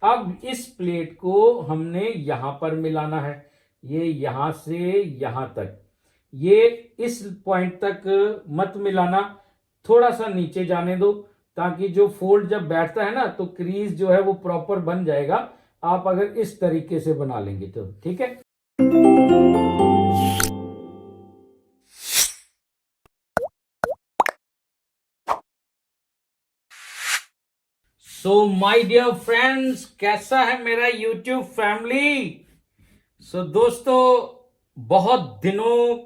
अब इस प्लेट को हमने यहां पर मिलाना है, ये यहां से यहां तक, ये इस पॉइंट तक मत मिलाना, थोड़ा सा नीचे जाने दो, ताकि जो फोल्ड जब बैठता है ना तो क्रीज जो है वो प्रॉपर बन जाएगा। आप अगर इस तरीके से बना लेंगे तो ठीक है। सो माय डियर फ्रेंड्स, कैसा है मेरा यूट्यूब फैमिली। दोस्तों, बहुत दिनों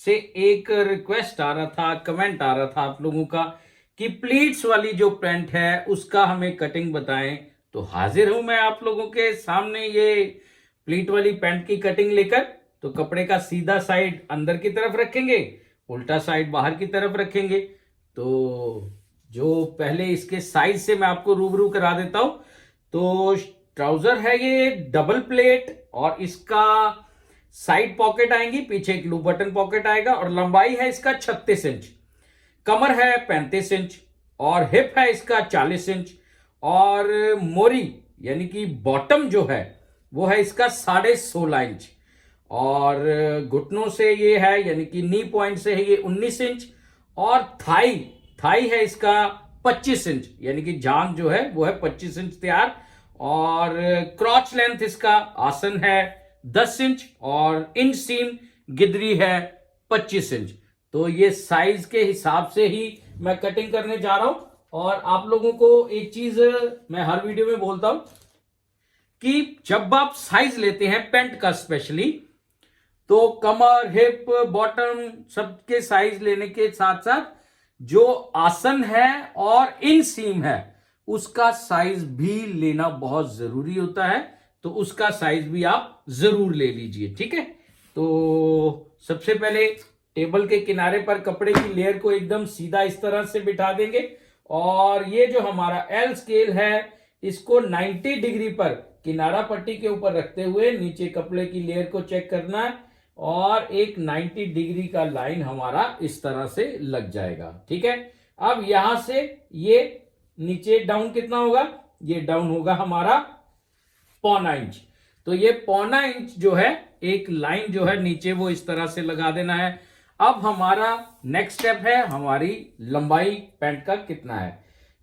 से एक रिक्वेस्ट आ रहा था, कमेंट आ रहा था आप लोगों का कि प्लीट्स वाली जो पैंट है उसका हमें कटिंग बताएं। तो हाजिर हूं मैं आप लोगों के सामने ये प्लीट वाली पैंट की कटिंग लेकर। तो कपड़े का सीधा साइड अंदर की तरफ रखेंगे, उल्टा साइड बाहर की तरफ रखेंगे। तो जो पहले इसके साइज से मैं आपको रूबरू करा देता हूं। तो ट्राउजर है ये डबल प्लेट, और इसका साइड पॉकेट आएंगी, पीछे एक लूप बटन पॉकेट आएगा, और लंबाई है इसका 36 इंच, कमर है 35 इंच, और हिप है इसका 40 इंच, और मोरी यानी कि बॉटम जो है वो है इसका 16.5 इंच, और घुटनों से ये है यानी कि नी पॉइंट से है ये 19 इंच, और थाई थाई है इसका 25 इंच, यानी कि जांग जो है वो है 25 इंच तैयार, और क्रॉच लेंथ इसका आसन है 10 इंच, और इन सीम गिदरी है 25 इंच। तो ये साइज के हिसाब से ही मैं कटिंग करने जा रहा हूं। और आप लोगों को एक चीज मैं हर वीडियो में बोलता हूं कि जब आप साइज लेते हैं पेंट का स्पेशली, तो कमर, हिप, बॉटम सबके साइज लेने के साथ साथ जो आसन है और इन सीम है उसका साइज भी लेना बहुत जरूरी होता है। तो उसका साइज भी आप जरूर ले लीजिए, ठीक है। तो सबसे पहले टेबल के किनारे पर कपड़े की लेयर को एकदम सीधा इस तरह से बिठा देंगे, और ये जो हमारा एल स्केल है इसको 90 डिग्री पर किनारा पट्टी के ऊपर रखते हुए नीचे कपड़े की लेयर को चेक करना है, और एक 90 डिग्री का लाइन हमारा इस तरह से लग जाएगा, ठीक है। अब यहां से ये नीचे डाउन कितना होगा, ये डाउन होगा हमारा 0.25 इंच। तो ये 0.25 इंच जो है एक लाइन जो है नीचे वो इस तरह से लगा देना है। अब हमारा नेक्स्ट स्टेप है हमारी लंबाई पैंट का कितना है।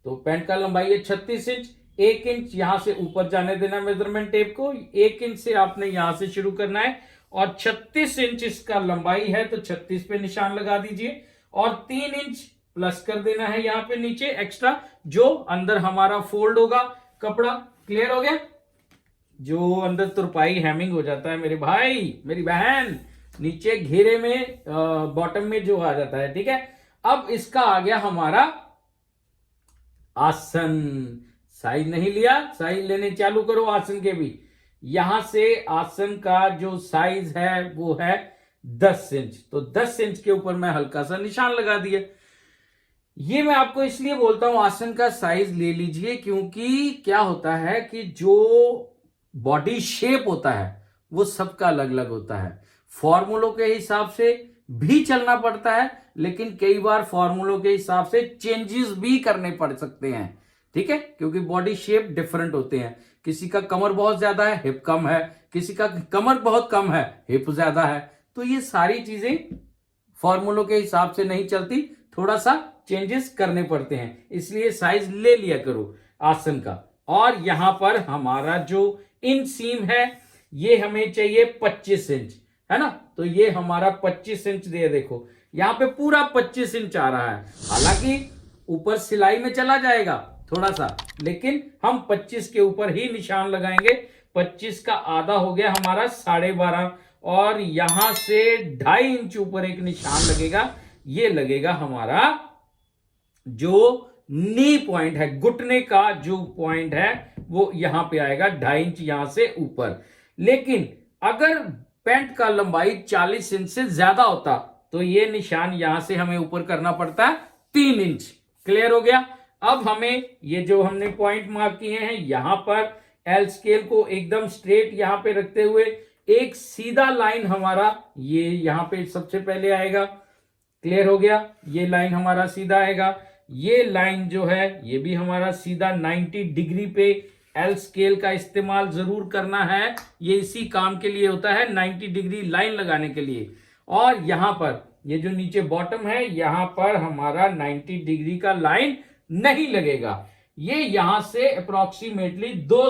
तो पैंट का लंबाई है 36 इंच, 1 इंच यहां से ऊपर जाने देना मेजरमेंट टेप को, 1 इंच से आपने यहां से शुरू करना है, और 36 इंच इसका लंबाई है तो 36 पे निशान लगा दीजिए, और 3 इंच प्लस कर देना है यहां पे नीचे एक्स्ट्रा, जो अंदर हमारा फोल्ड होगा कपड़ा। क्लियर हो गया, जो अंदर तुरपाई हैमिंग हो जाता है मेरे भाई मेरी बहन, नीचे घेरे में बॉटम में जो आ जाता है, ठीक है। अब इसका आ गया हमारा आसन। साइज नहीं लिया, साइज लेने चालू करो आसन के भी। यहां से आसन का जो साइज है वो है 10 इंच। तो 10 इंच के ऊपर मैं हल्का सा निशान लगा दिया। ये मैं आपको इसलिए बोलता हूं आसन का साइज ले लीजिए, क्योंकि क्या होता है कि जो बॉडी शेप होता है वो सबका अलग अलग होता है। फॉर्मूलों के हिसाब से भी चलना पड़ता है, लेकिन कई बार फॉर्मूलों के हिसाब से चेंजेस भी करने पड़ सकते हैं, ठीक है, क्योंकि बॉडी शेप डिफरेंट होते हैं। किसी का कमर बहुत ज्यादा है, हिप कम है, किसी का कमर बहुत कम है, हिप ज्यादा है। तो ये सारी चीजें फॉर्मूलों के हिसाब से नहीं चलती, थोड़ा सा चेंजेस करने पड़ते हैं, इसलिए साइज ले लिया करो आसन का। और यहां पर हमारा जो इन सीम है ये हमें चाहिए 25 इंच, है ना। तो ये हमारा 25 इंच दे, देखो यहां पे पूरा 25 इंच आ रहा है, हालांकि ऊपर सिलाई में चला जाएगा थोड़ा सा, लेकिन हम 25 के ऊपर ही निशान लगाएंगे। 25 का आधा हो गया हमारा 12.5, और यहां से 2.5 इंच ऊपर एक निशान लगेगा, ये लगेगा हमारा जो नी पॉइंट है, घुटने का जो पॉइंट है वो यहां पे आएगा 2.5 इंच यहां से ऊपर। लेकिन अगर पैंट का लंबाई 40 इंच से ज्यादा होता तो ये निशान यहां से हमें ऊपर करना पड़ता 3 इंच। क्लियर हो गया। अब हमें ये जो हमने पॉइंट मार्क किए हैं यहां पर एल स्केल को एकदम स्ट्रेट यहां पे रखते हुए एक सीधा लाइन हमारा ये यहां पे सबसे पहले आएगा। क्लियर हो गया, ये लाइन हमारा सीधा आएगा। ये लाइन जो है ये भी हमारा सीधा 90 डिग्री पे एल स्केल का इस्तेमाल जरूर करना है, ये इसी काम के लिए होता है, 90 डिग्री लाइन लगाने के लिए। और यहां पर ये जो नीचे बॉटम है, यहां पर हमारा 90 डिग्री का लाइन नहीं लगेगा। ये यहां से अप्रोक्सीमेटली 2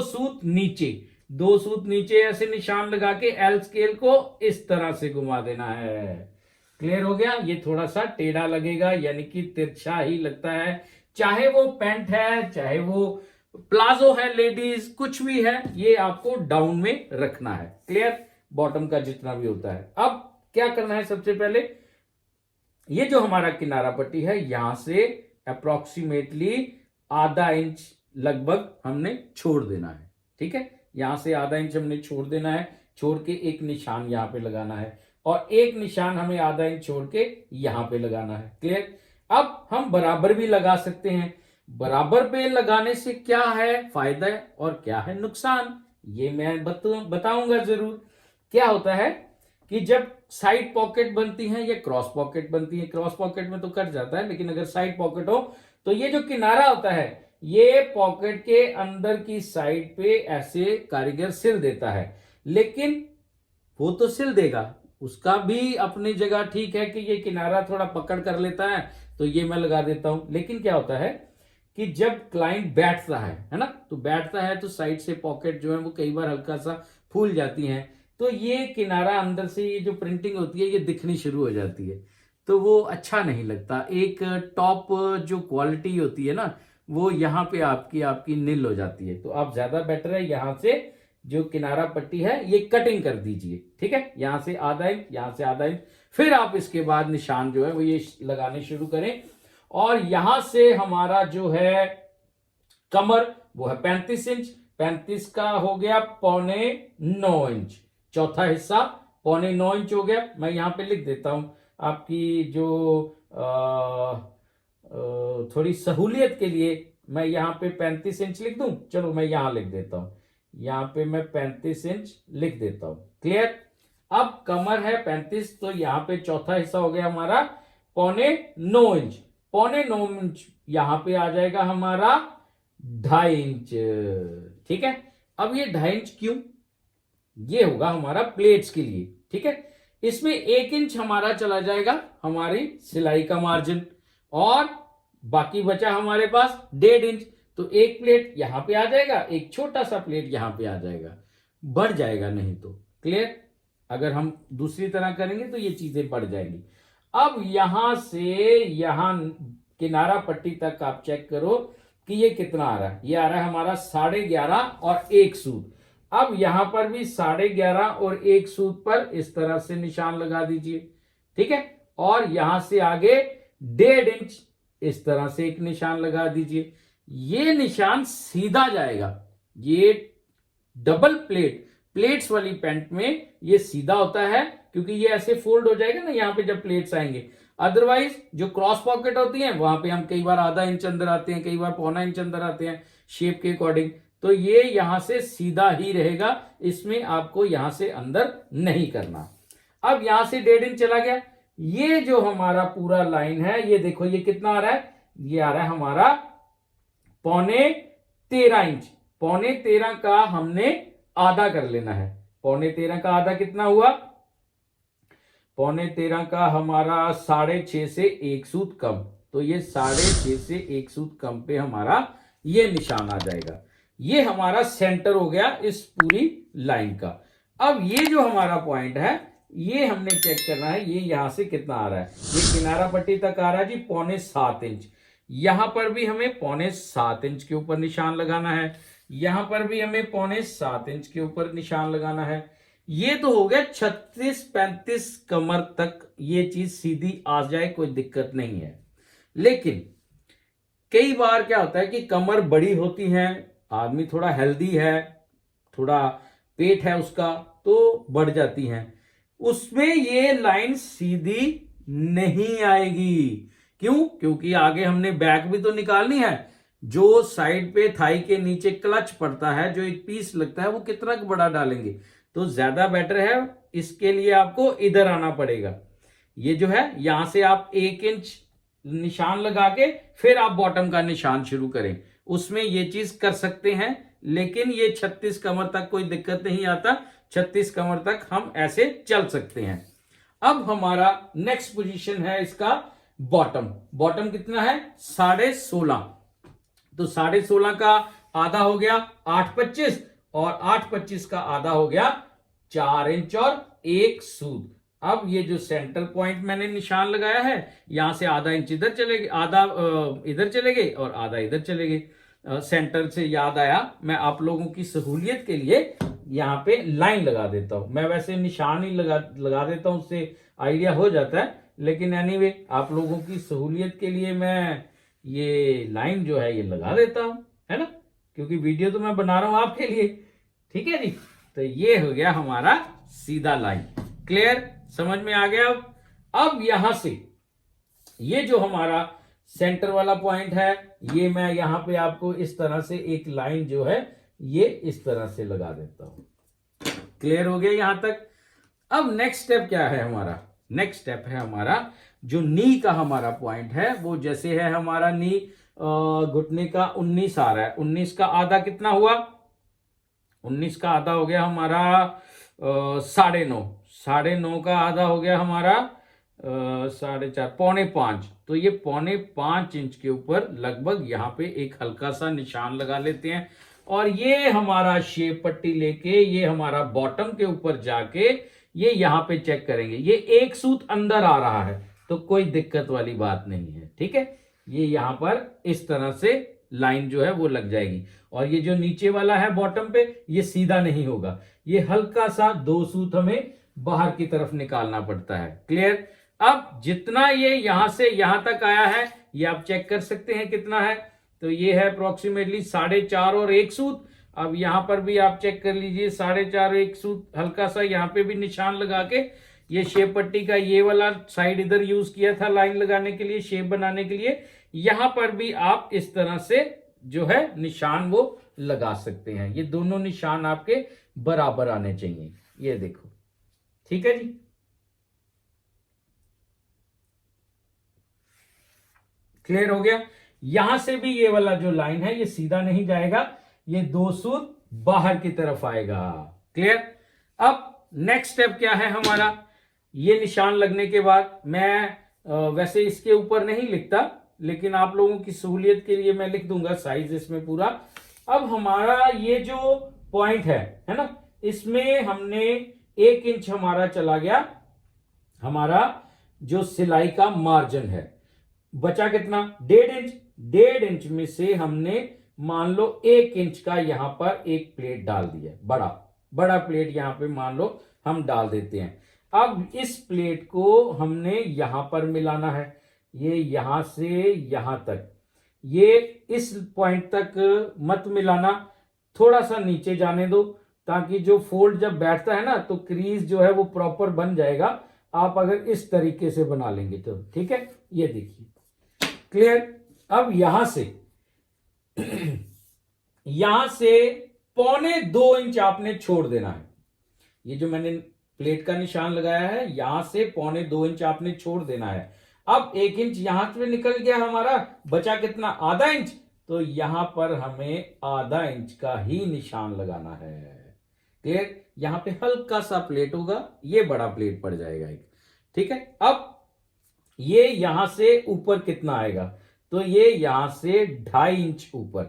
सूत नीचे ऐसे निशान लगा के एल स्केल को इस तरह से घुमा देना है। क्लियर हो गया? ये थोड़ा सा टेढ़ा लगेगा, यानी कि तिरछा ही लगता है, चाहे वो पैंट है, चाहे वो प्लाजो है, लेडीज कुछ भी है, ये आपको डाउन में रखना है। क्लियर? बॉटम का जितना भी होता है। अब क्या करना है, सबसे पहले ये जो हमारा किनारा पट्टी है, यहां से अप्रोक्सीमेटली आधा इंच लगभग हमने छोड़ देना है। ठीक है, यहां से आधा इंच हमने छोड़ देना है, छोड़ के एक निशान यहां पे लगाना है, और एक निशान हमें आधा इंच छोड़ के यहां पे लगाना है। क्लियर? अब हम बराबर भी लगा सकते हैं। बराबर पे लगाने से क्या है फायदा और क्या है नुकसान, ये मैं बताऊंगा जरूर। क्या होता है कि जब साइड पॉकेट बनती है या क्रॉस पॉकेट बनती है, क्रॉस पॉकेट में तो कट जाता है, लेकिन अगर साइड पॉकेट हो तो ये जो किनारा होता है, ये पॉकेट के अंदर की साइड पे ऐसे कारीगर सिल देता है। लेकिन वो तो सिल देगा, उसका भी अपनी जगह ठीक है कि ये किनारा थोड़ा पकड़ कर लेता है, तो ये मैं लगा देता हूं। लेकिन क्या होता है कि जब क्लाइंट बैठता है ना, तो बैठता है तो साइड से पॉकेट जो है वो कई बार हल्का सा फूल जाती है, तो ये किनारा अंदर से ये जो प्रिंटिंग होती है ये दिखनी शुरू हो जाती है, तो वो अच्छा नहीं लगता। एक टॉप जो क्वालिटी होती है ना, वो यहाँ पे आपकी आपकी नील हो जाती है। तो आप ज्यादा बेटर है यहां से जो किनारा पट्टी है ये कटिंग कर दीजिए। ठीक है, यहां से आधा इंच, यहां से आधा इंच, फिर आप इसके बाद निशान जो है वो ये लगाने शुरू करें। और यहां से हमारा जो है कमर वो है 35 इंच, 35 का हो गया 8.25 इंच, चौथा हिस्सा 8.25 इंच हो गया। मैं यहां पे लिख देता हूं आपकी जो थोड़ी सहूलियत के लिए, मैं यहां पे 35 इंच लिख दूं। चलो मैं यहां लिख देता हूं, यहां पे मैं 35 इंच लिख देता हूं। क्लियर? अब कमर है 35, तो यहां पे चौथा हिस्सा हो गया हमारा 8.25 इंच, 8.25 इंच यहां पे आ जाएगा हमारा 2.5 इंच। ठीक है, अब ये 2.5 इंच क्यों? ये होगा हमारा प्लेट्स के लिए। ठीक है, इसमें 1 इंच हमारा चला जाएगा हमारी सिलाई का मार्जिन, और बाकी बचा हमारे पास 1.5 इंच। तो एक प्लेट यहां पे आ जाएगा, एक छोटा सा प्लेट यहां पे आ जाएगा, बढ़ जाएगा नहीं तो। क्लियर? अगर हम दूसरी तरह करेंगे तो ये चीजें बढ़ जाएंगी। अब यहां से यहां किनारा पट्टी तक आप चेक करो कि ये कितना आ रहा है। ये आ रहा है हमारा 11.5 और 1 सूत। अब यहां पर भी 11.5 और 1 सूत पर इस तरह से निशान लगा दीजिए। ठीक है, और यहां से आगे 1.5 इंच इस तरह से एक निशान लगा दीजिए। ये निशान सीधा जाएगा। ये डबल प्लेट्स वाली पैंट में ये सीधा होता है, क्योंकि ये ऐसे फोल्ड हो जाएगा ना यहां पे जब प्लेट्स आएंगे। अदरवाइज जो क्रॉस पॉकेट होती है वहां पे हम कई बार आधा इंच अंदर आते हैं, कई बार 0.25 इंच अंदर आते हैं शेप के अकॉर्डिंग, तो ये यहां से सीधा ही रहेगा, इसमें आपको यहां से अंदर नहीं करना। अब यहां से 1.5 इंच चला गया। ये जो हमारा पूरा लाइन है, ये देखो ये कितना आ रहा है, ये आ रहा है हमारा 13.25 इंच। 13.25 का हमने आधा कर लेना है। 13.25 का आधा कितना हुआ? 13.25 का हमारा 6.5 से 1 सूत कम, तो ये 6.5 से 1 सूत कम पे हमारा ये निशान आ जाएगा। ये हमारा सेंटर हो गया इस पूरी लाइन का। अब ये जो हमारा पॉइंट है ये हमने चेक करना है, ये यहां से कितना आ रहा है। ये किनारा पट्टी तक आ रहा है जी 6.25 इंच। यहां पर भी हमें 6.25 इंच के ऊपर निशान लगाना है, यहां पर भी हमें 6.25 इंच के ऊपर निशान लगाना है। ये तो हो गया 36-35 कमर तक ये चीज सीधी आ जाए, कोई दिक्कत नहीं है। लेकिन कई बार क्या होता है कि कमर बड़ी होती है, आदमी थोड़ा हेल्दी है, थोड़ा पेट है उसका, तो बढ़ जाती है, उसमें ये लाइन सीधी नहीं आएगी। क्यों? क्योंकि आगे हमने बैक भी तो निकालनी है। जो साइड पे थाई के नीचे क्लच पड़ता है, जो एक पीस लगता है, वो कितना बड़ा डालेंगे, तो ज्यादा बेटर है इसके लिए आपको इधर आना पड़ेगा। ये जो है यहां से आप 1 इंच निशान लगा के फिर आप बॉटम का निशान शुरू करें, उसमें ये चीज कर सकते हैं। लेकिन ये 36 कमर तक कोई दिक्कत नहीं आता, 36 कमर तक हम ऐसे चल सकते हैं। अब हमारा नेक्स्ट पोजीशन है इसका बॉटम। बॉटम कितना है? 16.5। तो 16.5 का आधा हो गया 8.25 और 8.25 का आधा हो गया 4 इंच और 1 सूद। अब ये जो सेंटर पॉइंट मैंने निशान लगाया है, यहां से आधा इंच इधर चले गए, आधा इधर चले गए और आधा इधर चले गए। सेंटर से याद आया, मैं आप लोगों की सहूलियत के लिए यहाँ पे लाइन लगा देता हूं। मैं वैसे निशान ही लगा देता हूं, उससे आइडिया हो जाता है, लेकिन एनीवे आप लोगों की सहूलियत के लिए मैं ये लाइन जो है ये लगा देता हूं, है ना, क्योंकि वीडियो तो मैं बना रहा हूं आपके लिए। ठीक है जी, तो ये हो गया हमारा सीधा लाइन। क्लियर, समझ में आ गया? अब यहां से ये जो हमारा सेंटर वाला पॉइंट है, ये मैं यहां पे आपको इस तरह से एक लाइन जो है ये इस तरह से लगा देता हूं। क्लियर हो गया यहां तक? अब नेक्स्ट स्टेप क्या है हमारा? नेक्स्ट स्टेप है हमारा जो नी का हमारा पॉइंट है, वो जैसे है हमारा नी घुटने का 19 आ रहा है। 19 का आधा कितना हुआ? 19 का आधा हो गया हमारा 9.5। 9.5 का आधा हो गया हमारा 4.5, 4.25। तो ये 4.25 इंच के ऊपर लगभग यहाँ पे एक हल्का सा निशान लगा लेते हैं और ये हमारा शेप पट्टी लेके ये हमारा बॉटम के ऊपर जाके ये यहां पे चेक करेंगे। ये 1 सूत अंदर आ रहा है तो कोई दिक्कत वाली बात नहीं है। ठीक है, ये यहां पर इस तरह से लाइन जो है वो लग जाएगी और ये जो नीचे वाला है बॉटम पे ये सीधा नहीं होगा, ये हल्का सा 2 सूत हमें बाहर की तरफ निकालना पड़ता है। क्लियर? अब जितना ये यहां से यहां तक आया है ये आप चेक कर सकते हैं कितना है। तो ये है अप्रोक्सीमेटली 4.5 और 1 सूत। अब यहां पर भी आप चेक कर लीजिए 4.5 1 सूत, हल्का सा यहां पे भी निशान लगा के ये शेप पट्टी का ये वाला साइड इधर यूज किया था लाइन लगाने के लिए, शेप बनाने के लिए। यहां पर भी आप इस तरह से जो है निशान वो लगा सकते हैं। ये दोनों निशान आपके बराबर आने चाहिए, ये देखो। ठीक है जी, क्लियर हो गया? यहां से भी ये वाला जो लाइन है ये सीधा नहीं जाएगा, ये 2 सूत बाहर की तरफ आएगा। क्लियर? अब नेक्स्ट स्टेप क्या है हमारा? ये निशान लगने के बाद मैं वैसे इसके ऊपर नहीं लिखता, लेकिन आप लोगों की सहूलियत के लिए मैं लिख दूंगा साइज इसमें पूरा। अब हमारा ये जो पॉइंट है ना, इसमें हमने 1 इंच हमारा चला गया, हमारा जो सिलाई का मार्जिन है। बचा कितना? 1.5 इंच। 1.5 इंच में से हमने मान लो 1 इंच का यहां पर एक प्लेट डाल दिया, बड़ा प्लेट यहां पे मान लो हम डाल देते हैं। अब इस प्लेट को हमने यहां पर मिलाना है, ये यहां से यहां तक, ये इस पॉइंट तक मत मिलाना, थोड़ा सा नीचे जाने दो ताकि जो फोल्ड जब बैठता है ना तो क्रीज जो है वो प्रॉपर बन जाएगा। आप अगर इस तरीके से बना लेंगे तो ठीक है, ये देखिए। क्लियर? अब यहां से यहां से 1.25 इंच आपने छोड़ देना है। ये जो मैंने प्लेट का निशान लगाया है यहां से 1.25 इंच आपने छोड़ देना है। अब 1 इंच यहां पे निकल गया हमारा, बचा कितना? आधा इंच। तो यहां पर हमें आधा इंच का ही निशान लगाना है। क्लियर? यहां पे हल्का सा प्लेट होगा, ये बड़ा प्लेट पड़ जाएगा एक। ठीक है, अब ये यहां से ऊपर कितना आएगा? तो ये यहां से 2.5 इंच ऊपर,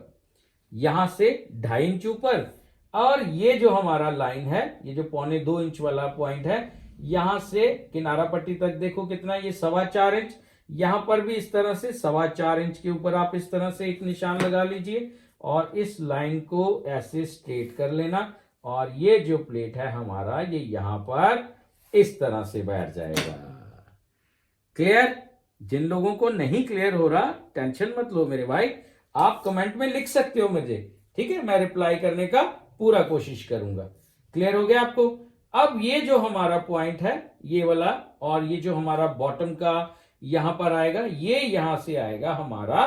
यहां से 2.5 इंच ऊपर, और ये जो हमारा लाइन है, ये जो 1.25 इंच वाला पॉइंट है, यहां से किनारा पट्टी तक देखो कितना, ये 4.25 इंच। यहां पर भी इस तरह से 4.25 इंच के ऊपर आप इस तरह से एक निशान लगा लीजिए और इस लाइन को ऐसे स्ट्रेट कर लेना और ये जो प्लेट है हमारा ये यहां पर इस तरह से बैठ जाएगा। क्लियर? जिन लोगों को नहीं क्लियर हो रहा टेंशन मत लो मेरे भाई, आप कमेंट में लिख सकते हो मुझे, ठीक है, मैं रिप्लाई करने का पूरा कोशिश करूंगा। क्लियर हो गया आपको? अब ये जो हमारा पॉइंट है ये वाला और ये जो हमारा बॉटम का यहां पर आएगा, ये यहां से आएगा हमारा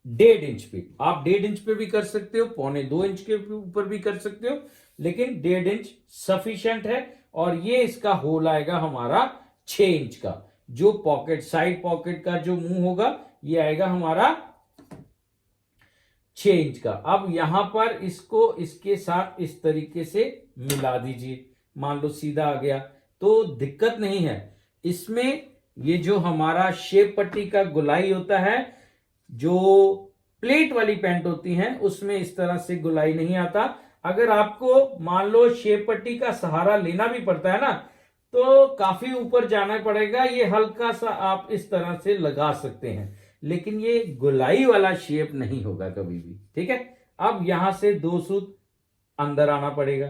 1.5 इंच पे। आप 1.5 इंच पे भी कर सकते हो, 1.25 इंच के ऊपर भी कर सकते हो, लेकिन 1.5 इंच सफिशिएंट है। और ये इसका होल आएगा हमारा 6 इंच का। जो पॉकेट, साइड पॉकेट का जो मुंह होगा ये आएगा हमारा 6 इंच का। अब यहां पर इसको इसके साथ इस तरीके से मिला दीजिए। मान लो सीधा आ गया तो दिक्कत नहीं है इसमें। ये जो हमारा शेप पट्टी का गुलाई होता है, जो प्लेट वाली पैंट होती है उसमें इस तरह से गुलाई नहीं आता। अगर आपको मान लो शेप पट्टी का सहारा लेना भी पड़ता है ना, तो काफी ऊपर जाना पड़ेगा। ये हल्का सा आप इस तरह से लगा सकते हैं, लेकिन ये गुलाई वाला शेप नहीं होगा कभी भी। ठीक है, अब यहां से 2 सूत अंदर आना पड़ेगा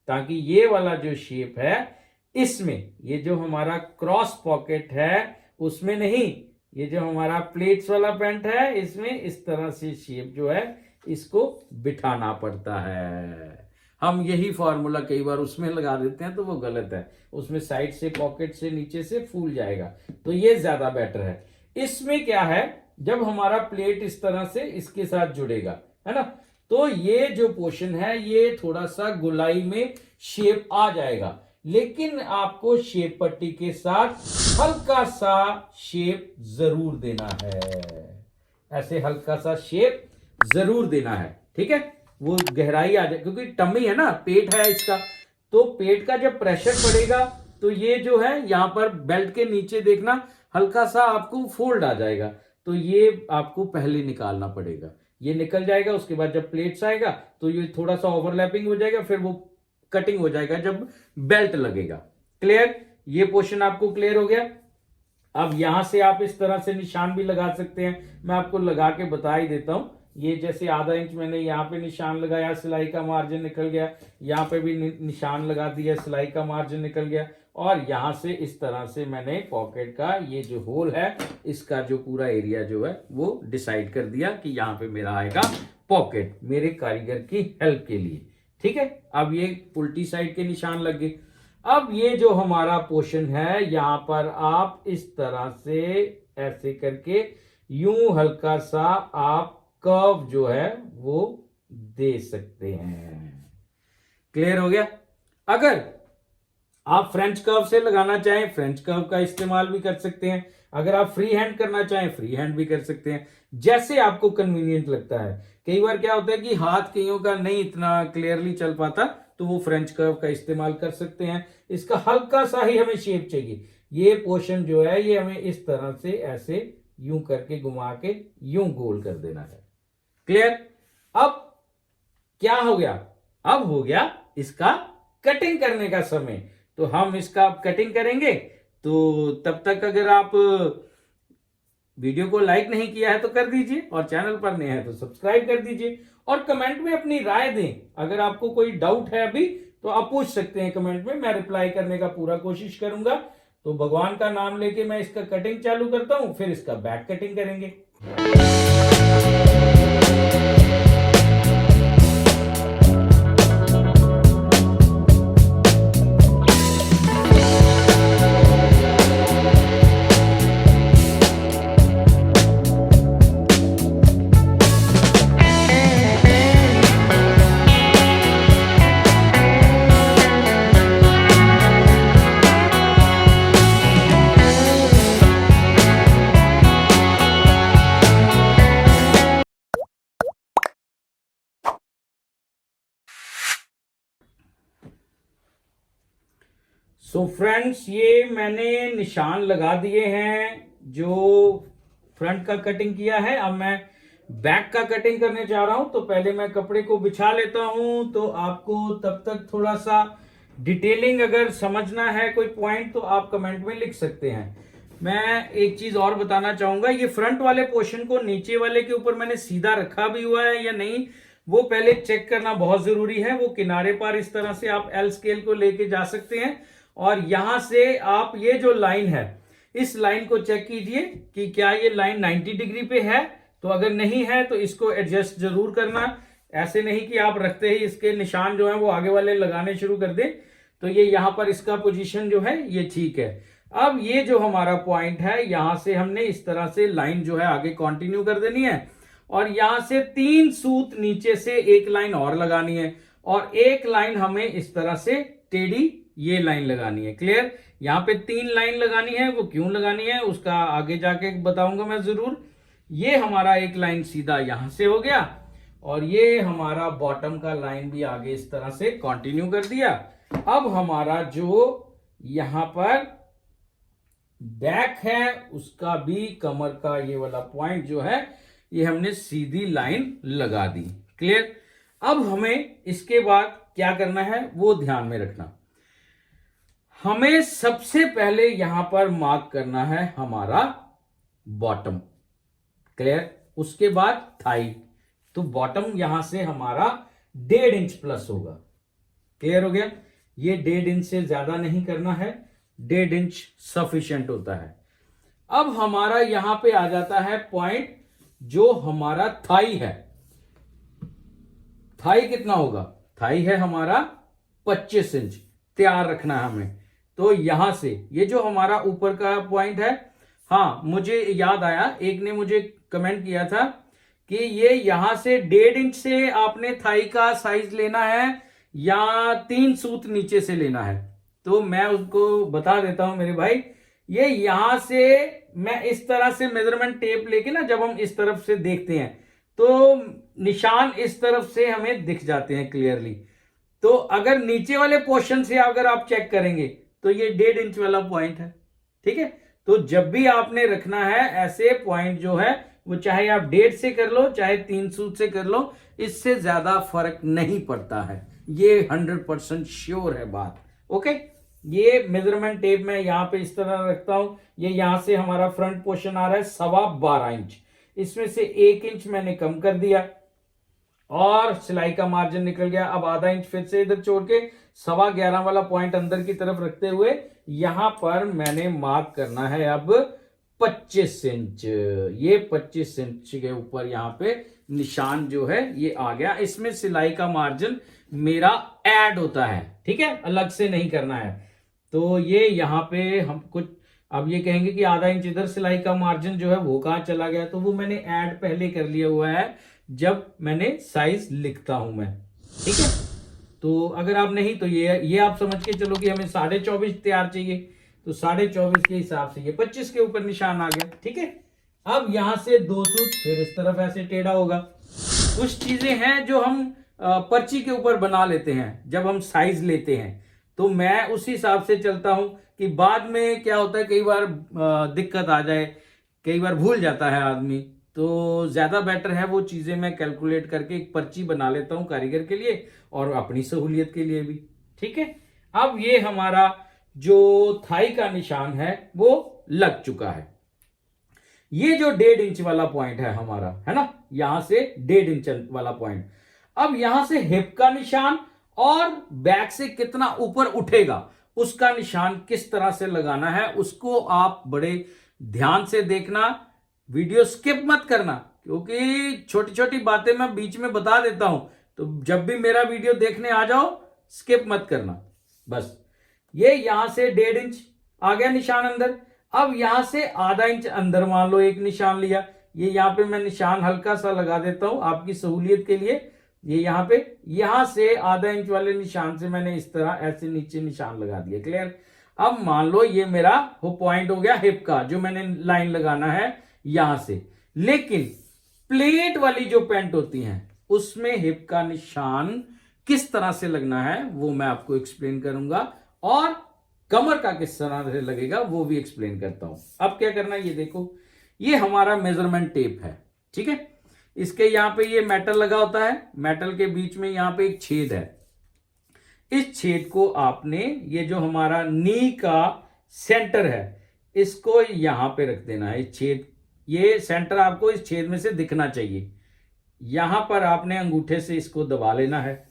ताकि ये वाला जो शेप है इसमें, ये जो हमारा क्रॉस पॉकेट है उसमें नहीं, ये जो हमारा प्लेट्स वाला पैंट है इसमें इस तरह से शेप जो है इसको बिठाना पड़ता है। हम यही फॉर्मूला कई बार उसमें लगा देते हैं तो वो गलत है। उसमें साइड से पॉकेट से नीचे से फूल जाएगा, तो ये ज्यादा बेटर है। इसमें क्या है, जब हमारा प्लेट इस तरह से इसके साथ जुड़ेगा, है ना, तो ये जो पोर्शन है ये थोड़ा सा गुलाई में शेप आ जाएगा, लेकिन आपको शेप पट्टी के साथ हल्का सा शेप जरूर देना है। ऐसे हल्का सा शेप जरूर देना है। ठीक है, वो गहराई आ जाए, क्योंकि टमी है ना, पेट है इसका, तो पेट का जब प्रेशर पड़ेगा तो ये जो है यहां पर बेल्ट के नीचे देखना हल्का सा आपको फोल्ड आ जाएगा, तो ये आपको पहले निकालना पड़ेगा। ये निकल जाएगा, उसके बाद जब प्लेट्स आएगा तो ये थोड़ा सा ओवरलैपिंग हो जाएगा, फिर वो कटिंग हो जाएगा जब बेल्ट लगेगा। क्लियर, ये पोर्शन आपको क्लियर हो गया। अब यहां से आप इस तरह से निशान भी लगा सकते हैं, मैं आपको लगा के बता ही देता हूं। ये जैसे आधा इंच मैंने यहाँ पे निशान लगाया, सिलाई का मार्जिन निकल गया, यहाँ पे भी निशान लगा दिया, सिलाई का मार्जिन निकल गया, और यहां से इस तरह से मैंने पॉकेट का ये जो होल है इसका जो पूरा एरिया जो है वो डिसाइड कर दिया कि यहाँ पे मेरा आएगा पॉकेट, मेरे कारीगर की हेल्प के लिए। ठीक है, अब ये उल्टी साइड के निशान लग गए। अब ये जो हमारा पोर्शन है यहां पर आप इस तरह से ऐसे करके यूं हल्का सा आप कर्व जो है वो दे सकते हैं। क्लियर हो गया। अगर आप फ्रेंच कर्व से लगाना चाहें, फ्रेंच कर्व का इस्तेमाल भी कर सकते हैं। अगर आप फ्री हैंड करना चाहें, फ्री हैंड भी कर सकते हैं, जैसे आपको कन्वीनियंट लगता है। कई बार क्या होता है कि हाथ कईयों का नहीं इतना क्लियरली चल पाता, तो वो फ्रेंच कर्व का इस्तेमाल कर सकते हैं। इसका हल्का सा ही हमें शेप चाहिए। ये पोर्शन जो है ये हमें इस तरह से ऐसे यूं करके घुमा के यूं गोल कर देना है। क्लियर। अब क्या हो गया, अब हो गया इसका कटिंग करने का समय। तो हम इसका कटिंग करेंगे, तो तब तक अगर आप वीडियो को लाइक नहीं किया है तो कर दीजिए, और चैनल पर नए हैं तो सब्सक्राइब कर दीजिए, और कमेंट में अपनी राय दें। अगर आपको कोई डाउट है अभी तो आप पूछ सकते हैं कमेंट में, मैं रिप्लाई करने का पूरा कोशिश करूंगा। तो भगवान का नाम लेके मैं इसका कटिंग चालू करता हूं, फिर इसका बैक कटिंग करेंगे। सो फ्रेंड्स, ये मैंने निशान लगा दिए हैं जो फ्रंट का कटिंग किया है। अब मैं बैक का कटिंग करने जा रहा हूं, तो पहले मैं कपड़े को बिछा लेता हूं। तो आपको तब तक थोड़ा सा डिटेलिंग अगर समझना है कोई पॉइंट तो आप कमेंट में लिख सकते हैं। मैं एक चीज और बताना चाहूंगा, ये फ्रंट वाले पोर्शन को नीचे वाले के ऊपर मैंने सीधा रखा भी हुआ है या नहीं, वो पहले चेक करना बहुत जरूरी है। वो किनारे पर इस तरह से आप एल स्केल को लेके जा सकते हैं, और यहां से आप ये जो लाइन है इस लाइन को चेक कीजिए कि क्या ये लाइन 90 डिग्री पे है। तो अगर नहीं है तो इसको एडजस्ट जरूर करना। ऐसे नहीं कि आप रखते ही इसके निशान जो है वो आगे वाले लगाने शुरू कर दें। तो ये यहां पर इसका पोजीशन जो है ये ठीक है। अब ये जो हमारा पॉइंट है यहां से हमने इस तरह से लाइन जो है आगे कंटिन्यू कर देनी है, और यहां से 3 सूत नीचे से एक लाइन और लगानी है, और एक लाइन हमें इस तरह से टेढ़ी ये लाइन लगानी है। क्लियर। यहां पे 3 लाइन लगानी है, वो क्यों लगानी है उसका आगे जाके बताऊंगा मैं जरूर। ये हमारा एक लाइन सीधा यहां से हो गया, और ये हमारा बॉटम का लाइन भी आगे इस तरह से कंटिन्यू कर दिया। अब हमारा जो यहां पर बैक है उसका भी कमर का ये वाला पॉइंट जो है ये हमने सीधी लाइन लगा दी। क्लियर। अब हमें इसके बाद क्या करना है वो ध्यान में रखना। हमें सबसे पहले यहां पर मार्क करना है हमारा बॉटम। क्लियर। उसके बाद थाई। तो बॉटम यहां से हमारा 1.5 इंच प्लस होगा। क्लियर हो गया। ये 1.5 इंच से ज्यादा नहीं करना है, 1.5 इंच सफिशिएंट होता है। अब हमारा यहां पे आ जाता है पॉइंट जो हमारा थाई है। थाई कितना होगा? थाई है हमारा 25 इंच। तैयार रखना है हमें। तो यहां से ये जो हमारा ऊपर का पॉइंट है, हाँ मुझे याद आया, एक ने मुझे कमेंट किया था कि ये यहां से 1.5 इंच से आपने थाई का साइज लेना है या 3 सूत नीचे से लेना है। तो मैं उसको बता देता हूं मेरे भाई, ये यहां से मैं इस तरह से मेजरमेंट टेप लेके ना, जब हम इस तरफ से देखते हैं तो निशान इस तरफ से हमें दिख जाते हैं क्लियरली। तो अगर नीचे वाले पोर्शन से अगर आप चेक करेंगे तो ये 1.5 इंच वाला पॉइंट है। ठीक है। तो जब भी आपने रखना है ऐसे पॉइंट जो है वो चाहे आप 1.5 से कर लो चाहे 3 सूत से कर लो, इससे ज्यादा फर्क नहीं पड़ता है। ये 100% श्योर है बात। ओके। ये मेजरमेंट टेप मैं यहां पे इस तरह रखता हूं। ये यहां से हमारा फ्रंट पोर्शन आ रहा है 12.25 इंच। इसमें से 1 इंच मैंने कम कर दिया और सिलाई का मार्जिन निकल गया। अब आधा इंच फिर से इधर छोड़ के 11.25 वाला पॉइंट अंदर की तरफ रखते हुए यहां पर मैंने मार्क करना है अब 25 इंच। ये 25 इंच के ऊपर यहां पे निशान जो है ये आ गया। इसमें सिलाई का मार्जिन मेरा ऐड होता है। ठीक है, अलग से नहीं करना है। तो ये यहां पे हम कुछ, अब ये कहेंगे कि आधा इंच इधर सिलाई का मार्जिन जो है वो कहां चला गया, तो वो मैंने ऐड पहले कर लिया हुआ है जब मैंने साइज लिखता हूं मैं। ठीक है। तो अगर आप नहीं तो ये आप समझ के चलो कि हमें 24.5 तैयार चाहिए, तो 24.5 के हिसाब से ये 25 के ऊपर निशान आ गया। ठीक है। अब यहां से 2 सूत फिर इस तरफ ऐसे टेढ़ा होगा। कुछ चीजें हैं जो हम पर्ची के ऊपर बना लेते हैं जब हम साइज लेते हैं, तो मैं उसी हिसाब से चलता हूं कि बाद में क्या होता है, कई बार दिक्कत आ जाए, कई बार भूल जाता है आदमी। तो ज्यादा बेटर है वो चीजें मैं कैलकुलेट करके एक पर्ची बना लेता हूं कारीगर के लिए और अपनी सहूलियत के लिए भी। ठीक है। अब ये हमारा जो थाई का निशान है वो लग चुका है। ये जो 1.5 इंच वाला पॉइंट है हमारा, है ना, यहां से 1.5 इंच वाला पॉइंट। अब यहां से हिप का निशान और बैक से कितना ऊपर उठेगा उसका निशान किस तरह से लगाना है उसको आप बड़े ध्यान से देखना। वीडियो स्किप मत करना, क्योंकि छोटी छोटी बातें मैं बीच में बता देता हूं। तो जब भी मेरा वीडियो देखने आ जाओ स्किप मत करना बस। ये यहां से 1.5 इंच आ गया निशान अंदर। अब यहां से आधा इंच अंदर मान लो एक निशान लिया। ये यहां पे मैं निशान हल्का सा लगा देता हूं आपकी सहूलियत के लिए। ये यहां पे, यहां से आधा इंच वाले निशान से मैंने इस तरह ऐसे नीचे निशान लगा दिया। क्लियर। अब मान लो ये मेरा वो पॉइंट हो गया हिप का, जो मैंने लाइन लगाना है यहां से। लेकिन प्लेट वाली जो पैंट होती है उसमें हिप का निशान किस तरह से लगना है वो मैं आपको एक्सप्लेन करूंगा, और कमर का किस तरह से लगेगा वो भी एक्सप्लेन करता हूं। अब क्या करना है, ये देखो, ये हमारा मेजरमेंट टेप है। ठीक है। इसके यहां पे ये मेटल लगा होता है, मेटल के बीच में यहां पे एक छेद है। इस छेद को आपने, ये जो हमारा नी का सेंटर है इसको यहां पे रख देना है। इस छेद, ये सेंटर आपको इस छेद में से दिखना चाहिए। यहां पर आपने अंगूठे से इसको दबा लेना है,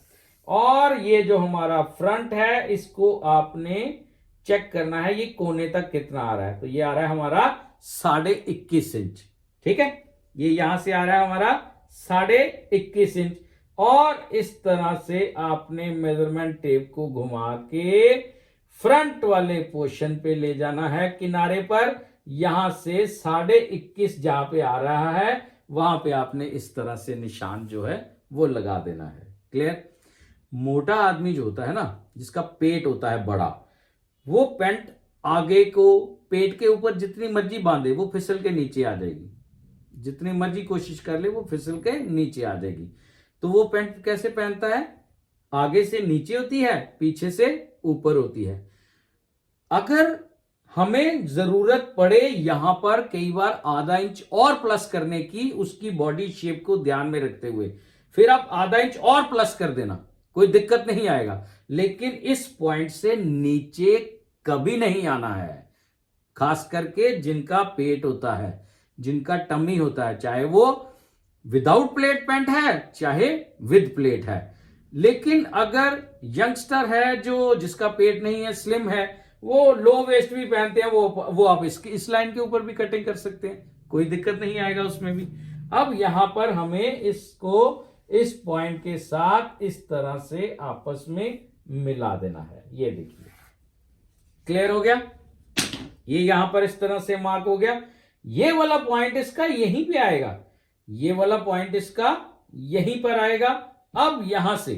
और ये जो हमारा फ्रंट है इसको आपने चेक करना है ये कोने तक कितना आ रहा है। तो ये आ रहा है हमारा 21.5 इंच। ठीक है। ये यहां से आ रहा है हमारा 21.5 इंच, और इस तरह से आपने मेजरमेंट टेप को घुमा के फ्रंट वाले पोर्शन पे ले जाना है किनारे पर। यहां से 21.5 जहां पे आ रहा है वहां पे आपने इस तरह से निशान जो है वो लगा देना है। क्लियर। मोटा आदमी जो होता है ना, जिसका पेट होता है बड़ा, वो पैंट आगे को पेट के ऊपर जितनी मर्जी बांधे वो फिसल के नीचे आ जाएगी। जितनी मर्जी कोशिश कर ले वो फिसल के नीचे आ जाएगी। तो वो पैंट कैसे पहनता है, आगे से नीचे होती है, पीछे से ऊपर होती है। अगर हमें जरूरत पड़े यहां पर कई बार आधा इंच और प्लस करने की, उसकी बॉडी शेप को ध्यान में रखते हुए, फिर आप आधा इंच और प्लस कर देना, कोई दिक्कत नहीं आएगा। लेकिन इस पॉइंट से नीचे कभी नहीं आना है, खास करके जिनका पेट होता है, जिनका टमी होता है, चाहे वो विदाउट प्लेट पैंट है चाहे विद प्लेट है। लेकिन अगर यंगस्टर है जो जिसका पेट नहीं है, स्लिम है, वो लो वेस्ट भी पहनते हैं, वो आप इस लाइन के ऊपर भी कटिंग कर सकते हैं, कोई दिक्कत नहीं आएगा उसमें भी। अब यहां पर हमें इसको इस पॉइंट के साथ इस तरह से आपस में मिला देना है। ये देखिए, क्लियर हो गया, ये यहां पर इस तरह से मार्क हो गया। ये वाला पॉइंट इसका यहीं पे आएगा, ये वाला पॉइंट इसका यहीं पर आएगा। अब यहां से,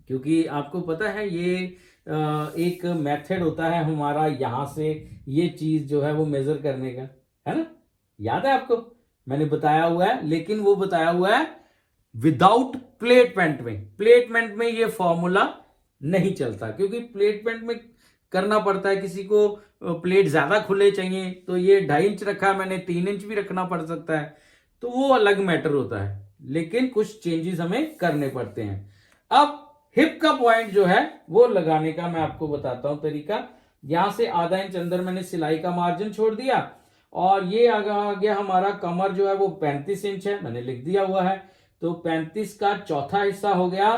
क्योंकि आपको पता है ये एक मेथड होता है हमारा यहां से ये चीज जो है वो मेजर करने का, है ना, याद है आपको, मैंने बताया हुआ है। लेकिन वो बताया हुआ है विदाउट प्लेट पैंट में, प्लेट पैंट में ये फॉर्मूला नहीं चलता, क्योंकि प्लेट पैंट में करना पड़ता है, किसी को प्लेट ज्यादा खुले चाहिए तो ये 2.5 इंच रखा है मैंने, 3 इंच भी रखना पड़ सकता है, तो वो अलग मैटर होता है। लेकिन कुछ चेंजेस हमें करने पड़ते हैं। अब हिप का पॉइंट जो है वो लगाने का मैं आपको बताता हूं तरीका। यहां से आधा इंच अंदर मैंने सिलाई का मार्जिन छोड़ दिया, और ये आ गया हमारा कमर जो है वो 35 इंच है, मैंने लिख दिया हुआ है। तो 35 का चौथा हिस्सा हो गया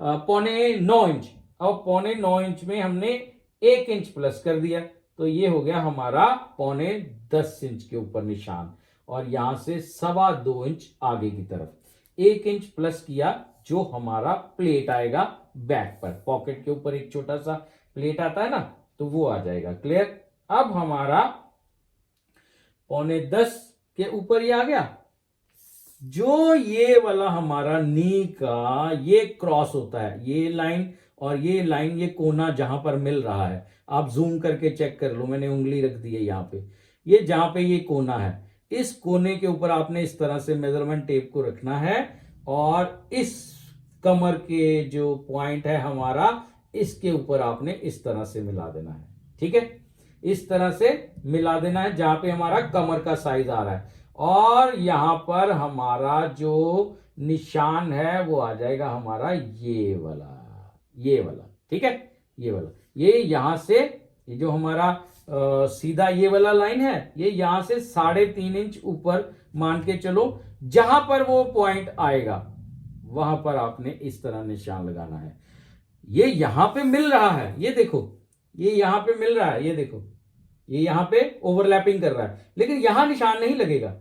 8.25 इंच, और 8.25 इंच में हमने 1 इंच प्लस कर दिया, तो ये हो गया हमारा 9.10 इंच के ऊपर निशान। और यहां से 2.25 इंच आगे की तरफ 1 इंच प्लस किया, जो हमारा प्लेट आएगा बैक पर, पॉकेट के ऊपर एक छोटा सा प्लेट आता है ना, तो वो आ जाएगा। क्लियर। अब हमारा 9.10 के ऊपर ही आ गया। जो ये वाला हमारा नी का ये क्रॉस होता है, ये लाइन और ये लाइन, ये कोना जहां पर मिल रहा है, आप जूम करके चेक कर लो, मैंने उंगली रख दी है यहां पे, ये जहां पे ये कोना है, इस कोने के ऊपर आपने इस तरह से मेजरमेंट टेप को रखना है, और इस कमर के जो पॉइंट है हमारा, इसके ऊपर आपने इस तरह से मिला देना है। ठीक है, इस तरह से मिला देना है जहां पे हमारा कमर का साइज आ रहा है, और यहां पर हमारा जो निशान है वो आ जाएगा हमारा ये वाला, ये वाला। ठीक है, ये वाला, ये यहां से ये जो हमारा सीधा ये वाला लाइन है, ये यहां से 3.5 इंच ऊपर मान के चलो, जहां पर वो पॉइंट आएगा वहां पर आपने इस तरह निशान लगाना है। ये यहां पे मिल रहा है, ये देखो, ये यहां पे मिल रहा है, ये देखो, ये यहां पे ओवरलैपिंग कर रहा है, लेकिन यहां निशान नहीं लगेगा,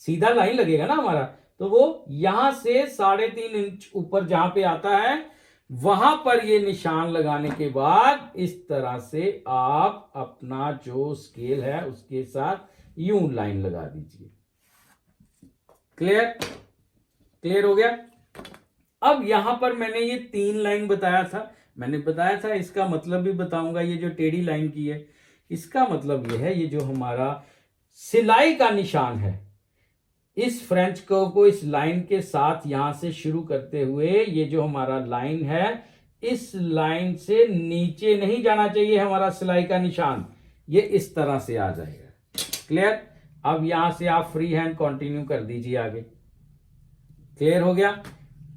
सीधा लाइन लगेगा ना हमारा, तो वो यहां से 3.5 इंच ऊपर जहां पे आता है, वहां पर ये निशान लगाने के बाद इस तरह से आप अपना जो स्केल है उसके साथ यूं लाइन लगा दीजिए। क्लियर, क्लियर हो गया। अब यहां पर मैंने ये 3 लाइन बताया था, मैंने बताया था इसका मतलब भी बताऊंगा। ये जो टेढ़ी लाइन की है, इसका मतलब ये है, ये जो हमारा सिलाई का निशान है, इस फ्रेंच कर्व को इस लाइन के साथ यहां से शुरू करते हुए, ये जो हमारा लाइन है, इस लाइन से नीचे नहीं जाना चाहिए हमारा सिलाई का निशान, ये इस तरह से आ जाएगा। क्लियर। अब यहां से आप फ्री हैंड कंटिन्यू कर दीजिए आगे। क्लियर हो गया।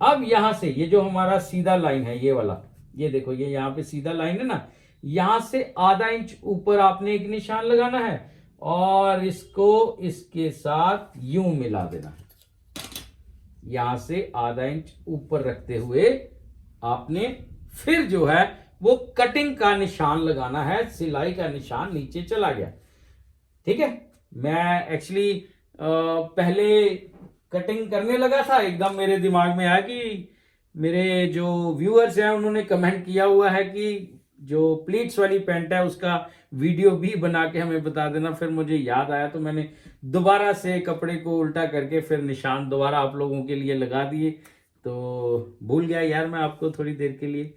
अब यहां से ये जो हमारा सीधा लाइन है, ये वाला, ये देखो, ये यहां पे सीधा लाइन है ना, यहां से आधा इंच ऊपर आपने एक निशान लगाना है, और इसको इसके साथ यूं मिला देना है। यहां से आधा इंच ऊपर रखते हुए आपने फिर जो है वो कटिंग का निशान लगाना है, सिलाई का निशान नीचे चला गया। ठीक है, मैं एक्चुअली पहले कटिंग करने लगा था, एकदम मेरे दिमाग में आया कि मेरे जो व्यूअर्स हैं उन्होंने कमेंट किया हुआ है कि जो प्लीट्स वाली पैंट है उसका वीडियो भी बना के हमें बता देना। फिर मुझे याद आया तो मैंने दोबारा से कपड़े को उल्टा करके फिर निशान दोबारा आप लोगों के लिए लगा दिए। तो भूल गया यार मैं आपको थोड़ी देर के लिए,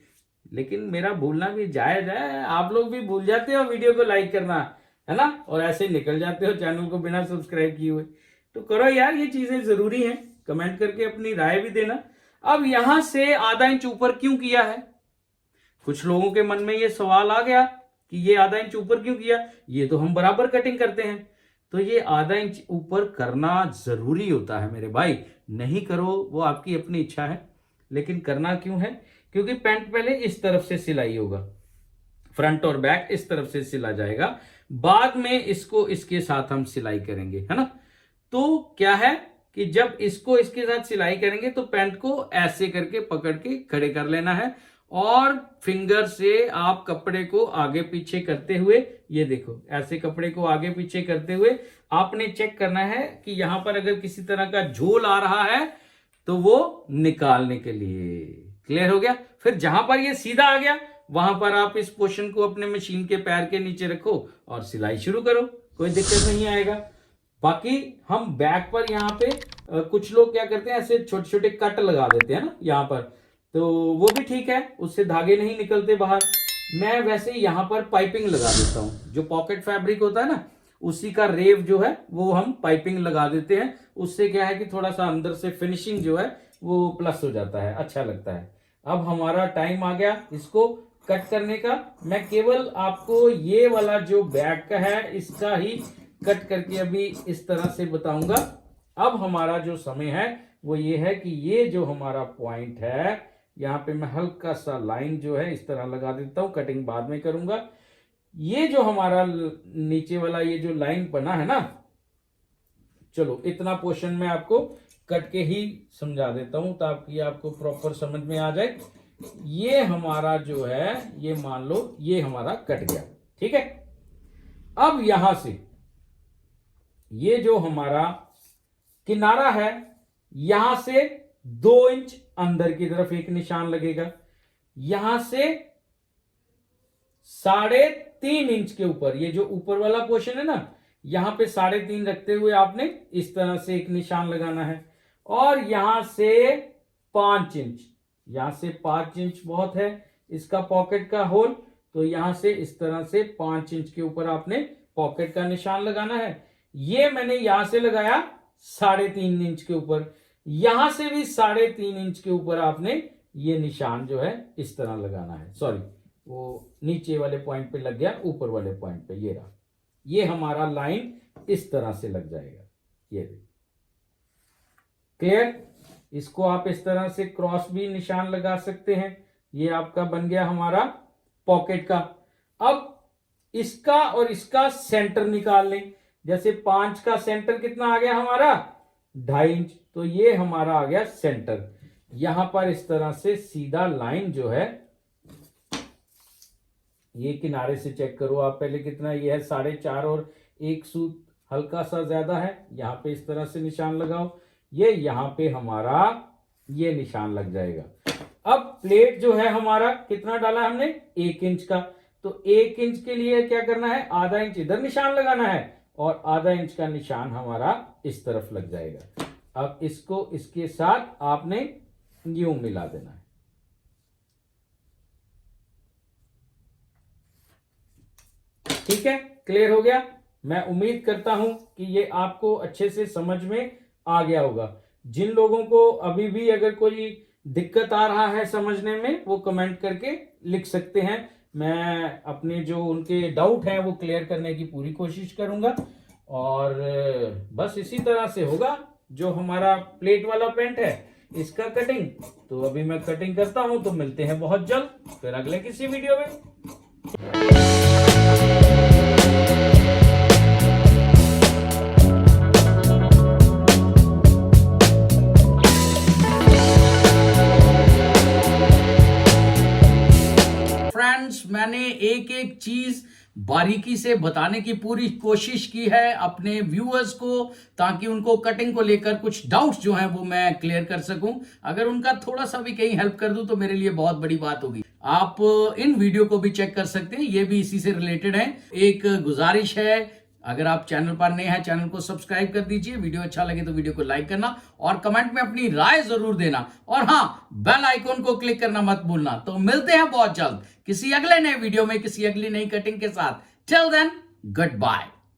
लेकिन मेरा भूलना भी जायज है, आप लोग भी भूल जाते हो वीडियो को लाइक करना, है ना, और ऐसे निकल जाते हो चैनल को बिना सब्सक्राइब किए हुए। तो करो यार, ये चीजें जरूरी हैं, कमेंट करके अपनी राय भी देना। अब यहां से आधा इंच ऊपर क्यों किया है? कुछ लोगों के मन में ये सवाल आ गया कि ये आधा इंच ऊपर क्यों किया, ये तो हम बराबर कटिंग करते हैं। तो ये आधा इंच ऊपर करना जरूरी होता है मेरे भाई, नहीं करो वो आपकी अपनी इच्छा है, लेकिन करना क्यों है? क्योंकि पैंट पहले इस तरफ से सिलाई होगा, फ्रंट और बैक इस तरफ से सिला जाएगा, बाद में इसको इसके साथ हम सिलाई करेंगे, है ना। तो क्या है कि जब इसको इसके साथ सिलाई करेंगे तो पैंट को ऐसे करके पकड़ के खड़े कर लेना है और फिंगर से आप कपड़े को आगे पीछे करते हुए, ये देखो ऐसे कपड़े को आगे पीछे करते हुए आपने चेक करना है कि यहां पर अगर किसी तरह का झोल आ रहा है तो वो निकालने के लिए। क्लियर हो गया? फिर जहां पर ये सीधा आ गया वहां पर आप इस पोर्शन को अपने मशीन के पैर के नीचे रखो और सिलाई शुरू करो, कोई दिक्कत नहीं आएगा। बाकी हम बैक पर यहाँ पे कुछ लोग क्या करते हैं, ऐसे छोटे छोटे कट लगा देते हैं ना यहाँ पर, तो वो भी ठीक है, उससे धागे नहीं निकलते बाहर। मैं वैसे यहाँ पर पाइपिंग लगा देता हूँ, जो पॉकेट फैब्रिक होता है ना उसी का रेव जो है वो हम पाइपिंग लगा देते हैं। उससे क्या है कि थोड़ा सा अंदर से फिनिशिंग जो है वो प्लस हो जाता है, अच्छा लगता है। अब हमारा टाइम आ गया इसको कट करने का। मैं केवल आपको ये वाला जो बैक का है इसका ही कट करके अभी इस तरह से बताऊंगा। अब हमारा जो समय है वो ये है कि ये जो हमारा पॉइंट है यहाँ पे मैं हल्का सा लाइन जो है इस तरह लगा देता हूं, कटिंग बाद में करूंगा। ये जो हमारा नीचे वाला ये जो लाइन बना है ना, चलो इतना पोर्शन में आपको कट के ही समझा देता हूं ताकि आपको प्रॉपर समझ में आ जाए। ये हमारा जो है ये मान लो ये हमारा कट गया, ठीक है। अब यहां से ये जो हमारा किनारा है यहां से 2 इंच अंदर की तरफ एक निशान लगेगा, यहां से 3.5 इंच के ऊपर ये जो ऊपर वाला पोर्शन है ना यहां पे 3.5 रखते हुए आपने इस तरह से एक निशान लगाना है, और यहां से 5 इंच, यहां से 5 इंच बहुत है इसका पॉकेट का होल, तो यहां से इस तरह से 5 इंच के ऊपर आपने पॉकेट का निशान लगाना है। ये मैंने यहां से लगाया 3.5 इंच के ऊपर, यहां से भी 3.5 इंच के ऊपर आपने ये निशान जो है इस तरह लगाना है। सॉरी, वो नीचे वाले पॉइंट पे लग गया, ऊपर वाले पॉइंट पे ये रहा, ये हमारा लाइन इस तरह से लग जाएगा। ये क्लियर? इसको आप इस तरह से क्रॉस भी निशान लगा सकते हैं। ये आपका बन गया हमारा पॉकेट का। अब इसका और इसका सेंटर निकाल लें। जैसे 5 का सेंटर कितना आ गया हमारा 2.5 इंच, तो ये हमारा आ गया सेंटर। यहां पर इस तरह से सीधा लाइन जो है, ये किनारे से चेक करो आप पहले कितना, ये है 4.5 और 1 सूत हल्का सा ज्यादा है, यहां पे इस तरह से निशान लगाओ, ये यहां पे हमारा ये निशान लग जाएगा। अब प्लेट जो है हमारा कितना डाला हमने 1 इंच का, तो 1 इंच के लिए क्या करना है, आधा इंच इधर निशान लगाना है और आधा इंच का निशान हमारा इस तरफ लग जाएगा। अब इसको इसके साथ आपने यूं मिला देना है। ठीक है, क्लियर हो गया? मैं उम्मीद करता हूं कि ये आपको अच्छे से समझ में आ गया होगा। जिन लोगों को अभी भी अगर कोई दिक्कत आ रहा है समझने में, वो कमेंट करके लिख सकते हैं। मैं अपने जो उनके डाउट हैं वो क्लियर करने की पूरी कोशिश करूंगा। और बस इसी तरह से होगा जो हमारा प्लेट वाला पेंट है इसका कटिंग। तो अभी मैं कटिंग करता हूं, तो मिलते हैं बहुत जल्द फिर अगले किसी वीडियो में। मैंने एक एक चीज बारीकी से बताने की पूरी कोशिश की है अपने व्यूअर्स को, ताकि उनको कटिंग को लेकर कुछ डाउट्स जो हैं वो मैं क्लियर कर सकूं। अगर उनका थोड़ा सा भी कहीं हेल्प कर दूं तो मेरे लिए बहुत बड़ी बात होगी। आप इन वीडियो को भी चेक कर सकते हैं, ये भी इसी से रिलेटेड है। एक गुजारिश है, अगर आप चैनल पर नए हैं चैनल को सब्सक्राइब कर दीजिए, वीडियो अच्छा लगे तो वीडियो को लाइक करना और कमेंट में अपनी राय जरूर देना, और हाँ बेल आइकॉन को क्लिक करना मत भूलना। तो मिलते हैं बहुत जल्द किसी अगले नए वीडियो में, किसी अगली नई कटिंग के साथ। Till then good bye.